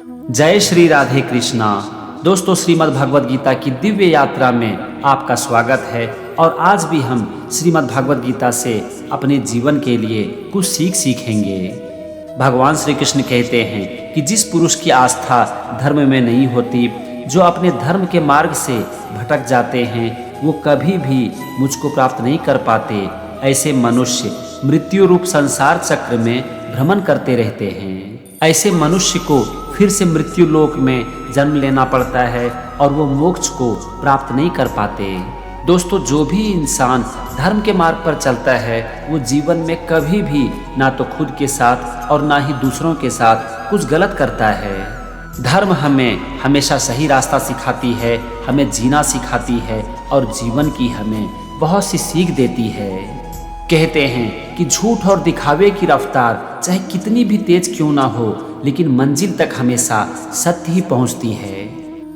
जय श्री राधे कृष्णा। दोस्तों, श्रीमद् भगवद गीता की दिव्य यात्रा में आपका स्वागत है। और आज भी हम श्रीमद् भगवद गीता से अपने जीवन के लिए कुछ सीखेंगे। भगवान श्री कृष्ण कहते हैं कि जिस पुरुष की आस्था धर्म में नहीं होती, जो अपने धर्म के मार्ग से भटक जाते हैं, वो कभी भी मुझको प्राप्त नहीं कर पाते। ऐसे मनुष्य मृत्यु रूप संसार चक्र में भ्रमण करते रहते हैं। ऐसे मनुष्य को फिर से मृत्यु लोक में जन्म लेना पड़ता है और वो मोक्ष को प्राप्त नहीं कर पाते। दोस्तों, जो भी इंसान धर्म के मार्ग पर चलता है, वो जीवन में कभी भी ना तो खुद के साथ और ना ही दूसरों के साथ कुछ गलत करता है। धर्म हमें हमेशा सही रास्ता सिखाती है, हमें जीना सिखाती है और जीवन की हमें बहुत सी सीख देती है। कहते हैं कि झूठ और दिखावे की रफ्तार चाहे कितनी भी तेज क्यों ना हो, लेकिन मंजिल तक हमेशा सत्य ही पहुंचती है।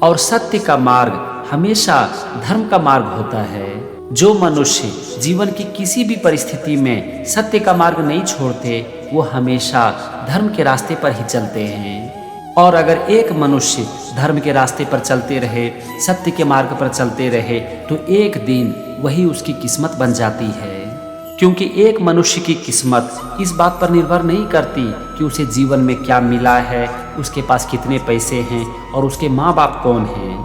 और सत्य का मार्ग हमेशा धर्म का मार्ग होता है। जो मनुष्य जीवन की किसी भी परिस्थिति में सत्य का मार्ग नहीं छोड़ते, वो हमेशा धर्म के रास्ते पर ही चलते हैं। और अगर एक मनुष्य धर्म के रास्ते पर चलते रहे, सत्य के मार्ग पर चलते रहे, तो एक दिन वही उसकी किस्मत बन जाती है। क्योंकि एक मनुष्य की किस्मत इस बात पर निर्भर नहीं करती कि उसे जीवन में क्या मिला है, उसके पास कितने पैसे हैं और उसके माँ बाप कौन हैं,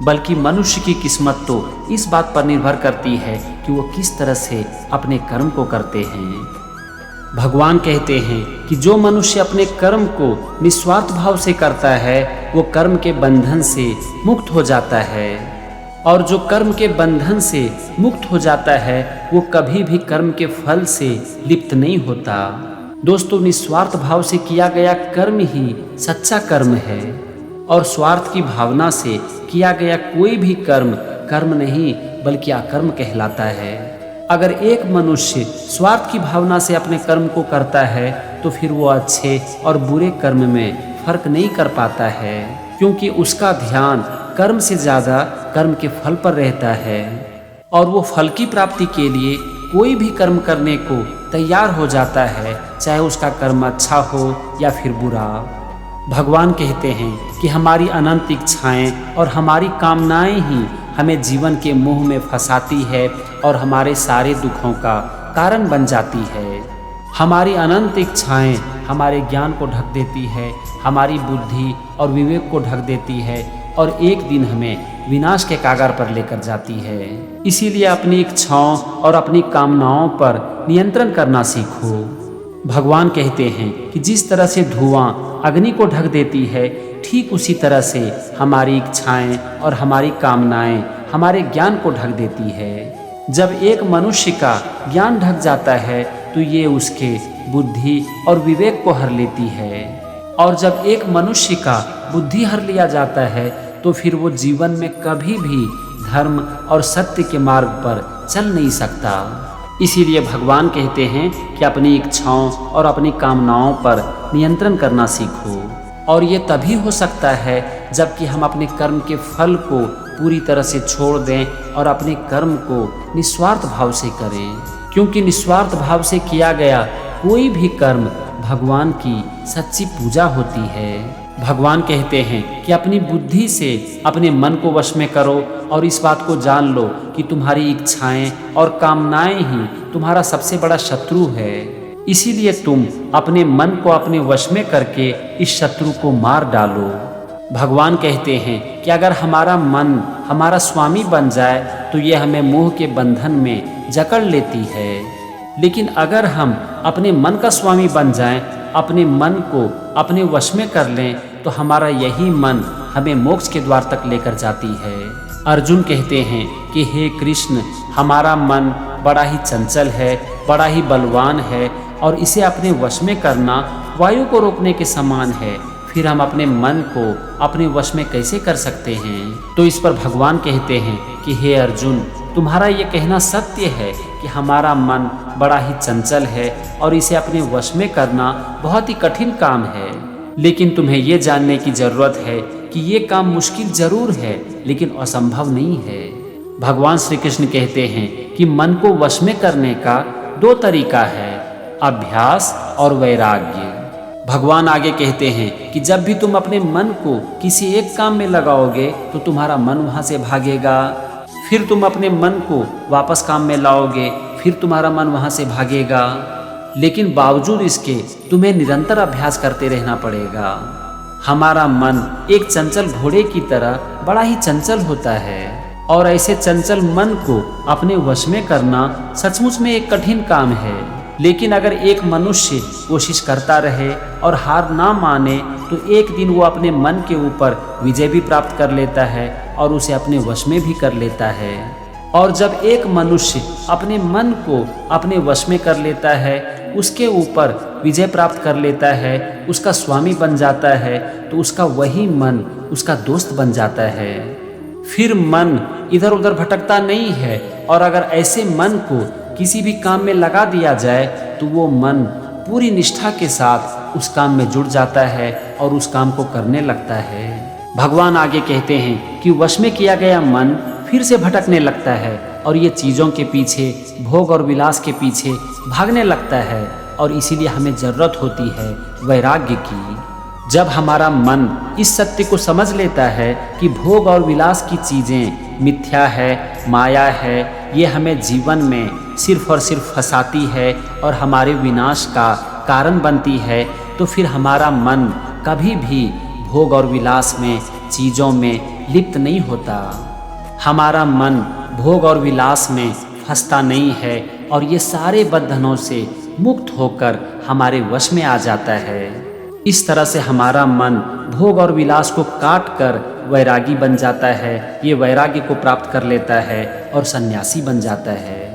बल्कि मनुष्य की किस्मत तो इस बात पर निर्भर करती है कि वो किस तरह से अपने कर्म को करते हैं। भगवान कहते हैं कि जो मनुष्य अपने कर्म को निस्वार्थ भाव से करता है, वो कर्म के बंधन से मुक्त हो जाता है। और जो कर्म के बंधन से मुक्त हो जाता है, वो कभी भी कर्म के फल से लिप्त नहीं होता। दोस्तों, निस्वार्थ भाव से किया गया कर्म ही सच्चा कर्म है। और स्वार्थ की भावना से किया गया कोई भी कर्म कर्म नहीं बल्कि अकर्म कहलाता है। अगर एक मनुष्य स्वार्थ की भावना से अपने कर्म को करता है, तो फिर वो अच्छे और बुरे कर्म में फर्क नहीं कर पाता है, क्योंकि उसका ध्यान कर्म से ज़्यादा कर्म के फल पर रहता है। और वो फल की प्राप्ति के लिए कोई भी कर्म करने को तैयार हो जाता है, चाहे उसका कर्म अच्छा हो या फिर बुरा। भगवान कहते हैं कि हमारी अनंत इच्छाएं और हमारी कामनाएं ही हमें जीवन के मोह में फंसाती है और हमारे सारे दुखों का कारण बन जाती है। हमारी अनंत इच्छाएं हमारे ज्ञान को ढक देती है, हमारी बुद्धि और विवेक को ढक देती है और एक दिन हमें विनाश के कागार पर लेकर जाती है। इसीलिए अपनी इच्छाओं और अपनी कामनाओं पर नियंत्रण करना सीखो। भगवान कहते हैं कि जिस तरह से धुआं अग्नि को ढक देती है, ठीक उसी तरह से हमारी इच्छाएं और हमारी कामनाएं हमारे ज्ञान को ढक देती है। जब एक मनुष्य का ज्ञान ढक जाता है, तो ये उसके बुद्धि और विवेक को हर लेती है। और जब एक मनुष्य का बुद्धि हर लिया जाता है, तो फिर वो जीवन में कभी भी धर्म और सत्य के मार्ग पर चल नहीं सकता। इसीलिए भगवान कहते हैं कि अपनी इच्छाओं और अपनी कामनाओं पर नियंत्रण करना सीखो। और ये तभी हो सकता है जबकि हम अपने कर्म के फल को पूरी तरह से छोड़ दें और अपने कर्म को निस्वार्थ भाव से करें। क्योंकि निस्वार्थ भाव से किया गया कोई भी कर्म भगवान की सच्ची पूजा होती है। भगवान कहते हैं कि अपनी बुद्धि से अपने मन को वश में करो और इस बात को जान लो कि तुम्हारी इच्छाएं और कामनाएं ही तुम्हारा सबसे बड़ा शत्रु है। इसीलिए तुम अपने मन को अपने वश में करके इस शत्रु को मार डालो। भगवान कहते हैं कि अगर हमारा मन हमारा स्वामी बन जाए, तो ये हमें मोह के बंधन में जकड़ लेती है। लेकिन अगर हम अपने मन का स्वामी बन जाएं, अपने मन को अपने वश में कर लें, तो हमारा यही मन हमें मोक्ष के द्वार तक लेकर जाती है। अर्जुन कहते हैं कि हे कृष्ण, हमारा मन बड़ा ही चंचल है, बड़ा ही बलवान है और इसे अपने वश में करना वायु को रोकने के समान है। फिर हम अपने मन को अपने वश में कैसे कर सकते हैं? तो इस पर भगवान कहते हैं कि हे अर्जुन, तुम्हारा ये कहना सत्य है कि हमारा मन बड़ा ही चंचल है और इसे अपने वश में करना बहुत ही कठिन काम है। लेकिन तुम्हें ये जानने की जरूरत है कि ये काम मुश्किल जरूर है, लेकिन असंभव नहीं है। भगवान श्री कृष्ण कहते हैं कि मन को वश में करने का दो तरीका है, अभ्यास और वैराग्य। भगवान आगे कहते हैं कि जब भी तुम अपने मन को किसी एक काम में लगाओगे तो तुम्हारा मन वहाँ से भागेगा, फिर तुम अपने मन को वापस काम में लाओगे, फिर तुम्हारा मन वहाँ से भागेगा। लेकिन बावजूद इसके तुम्हें निरंतर अभ्यास करते रहना पड़ेगा। हमारा मन एक चंचल घोड़े की तरह बड़ा ही चंचल होता है और ऐसे चंचल मन को अपने वश में करना सचमुच में एक कठिन काम है। लेकिन अगर एक मनुष्य कोशिश करता रहे और हार ना माने तो एक दिन वो अपने मन के ऊपर विजय भी प्राप्त कर लेता है और उसे अपने वश में भी कर लेता है। और जब एक मनुष्य अपने मन को अपने वश में कर लेता है, उसके ऊपर विजय प्राप्त कर लेता है, उसका स्वामी बन जाता है, तो उसका वही मन उसका दोस्त बन जाता है। फिर मन इधर उधर भटकता नहीं है और अगर ऐसे मन को किसी भी काम में लगा दिया जाए तो वो मन पूरी निष्ठा के साथ उस काम में जुड़ जाता है और उस काम को करने लगता है। भगवान आगे कहते हैं कि वश में किया गया मन फिर से भटकने लगता है और ये चीज़ों के पीछे, भोग और विलास के पीछे भागने लगता है और इसीलिए हमें ज़रूरत होती है वैराग्य की। जब हमारा मन इस सत्य को समझ लेता है कि भोग और विलास की चीज़ें मिथ्या है, माया है, ये हमें जीवन में सिर्फ और सिर्फ फंसाती है और हमारे विनाश का कारण बनती है, तो फिर हमारा मन कभी भी भोग और विलास में, चीज़ों में लिप्त नहीं होता। हमारा मन भोग और विलास में फंसता नहीं है और ये सारे बंधनों से मुक्त होकर हमारे वश में आ जाता है। इस तरह से हमारा मन भोग और विलास को काट कर वैरागी बन जाता है, ये वैराग्य को प्राप्त कर लेता है और सन्यासी बन जाता है।